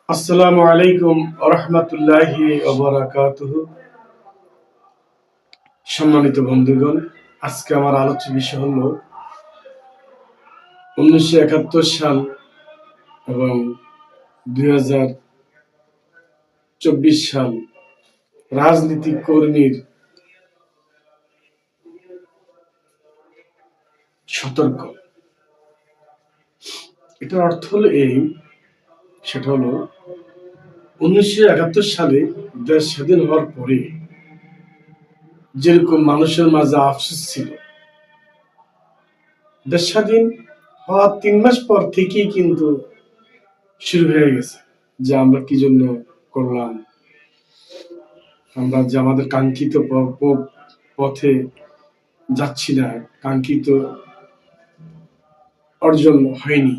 আসসালামু আলাইকুম আরহামাতুল্লাহি ওয়াবারাকাতুহু। সম্মানিত বন্ধুগণ, আজকে আমার আলোচ্য বিষয় হলো 1971 সাল এবং 2024 সাল রাজনীতি কর্মীর সতর্ক। এটার অর্থ হলো সেটা হলো 1971 সালে দেশ স্বাধীন হওয়ার পরে যেরকম মানুষের মাঝে আফসোস ছিল, দেশ স্বাধীন হওয়ার 3 মাস পর থেকেই কিন্তু শুরু হয়ে গেছে যে আমরা কি জন্য করলাম, আমরা যে আমাদের কাঙ্ক্ষিত পথে যাচ্ছি না, কাঙ্ক্ষিত অর্জন হয়নি।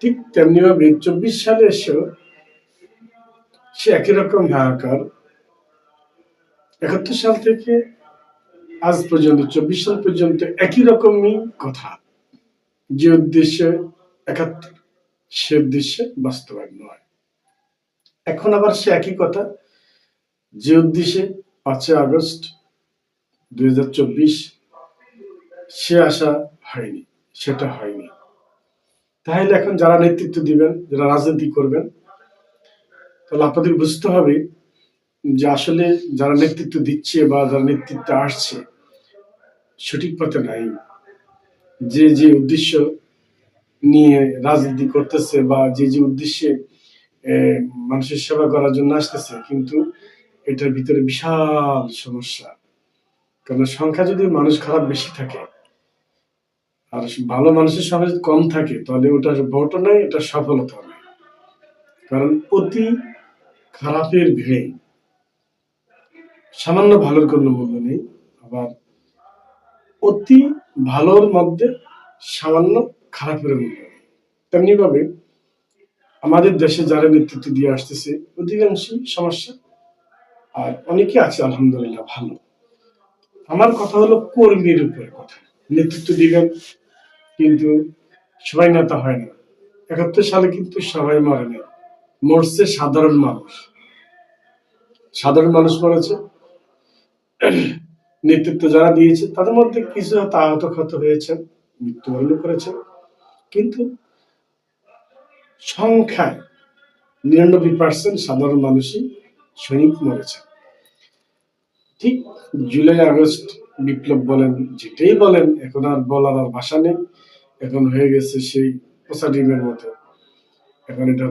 ঠিক তেমনি ভাবে 24 সালে এসেও সে একই রকম হাহাকার। 71 সাল থেকে আজ পর্যন্ত 24 সাল পর্যন্ত একই রকমই কথা, যে উদ্দেশ্যে 71 সে উদ্দেশ্যে বাস্তবায়ন নয়। এখন আবার সে একই কথা, যে উদ্দেশ্যে 5 আগস্ট 2024 সে আশা হয়নি, সেটা হয়নি। তাহলে এখন যারা নেতৃত্ব দিবেন, যারা রাজনীতি করবেন, তাহলে আপনাদের বুঝতে হবে যে আসলে যারা নেতৃত্ব দিচ্ছে বা যারা নেতৃত্বে আসছে সঠিক পথে নাই। যে উদ্দেশ্য নিয়ে রাজনীতি করতেছে বা যে উদ্দেশ্যে মানুষের সেবা করার জন্য আসতেছে, কিন্তু এটার ভিতরে বিশাল সমস্যা। কারণ সংখ্যা যদি মানুষ খারাপ বেশি থাকে আর ভালো মানুষের সংখ্যা যদি কম থাকে, তাহলে ওটা ভোটও নেই, এটা সফলতা নেই। কারণ অতি খারাপের ভিড়ে সামান্য ভালোর কোনো মূল্য নেই, আবার অতি ভালোর মধ্যে সামান্য খারাপের মূল্য নেই। তেমনি ভাবে আমাদের দেশে যারা নেতৃত্ব দিয়ে আসতেছে অধিকাংশই সমস্যা, আর অনেকে আছে আলহামদুলিল্লাহ ভালো। আমার কথা হলো কর্মীর উপরে কথা। নেতৃত্ব দিবেন, কিন্তু সবাই নেতা হয় না। 71 সালে কিন্তু সবাই মরে নাই, মরছে সাধারণ মানুষ। সাধারণ মানুষ মরেছে, নেতৃত্ব যারা দিয়েছে তাদের মধ্যে কিছু হয়তো আহত ক্ষত হয়েছেন, মৃত্যুবরণ করেছেন, কিন্তু সংখ্যায় 99% সাধারণ মানুষই সৈনিক মরেছে। ঠিক জুলাই আগস্ট বিপ্লব বলেন, যেটাই বলেন, এখন আর বলার আর ভাষা নেই। এখন হয়ে গেছে সেই পোষা ডিমের মতো। এখন এটা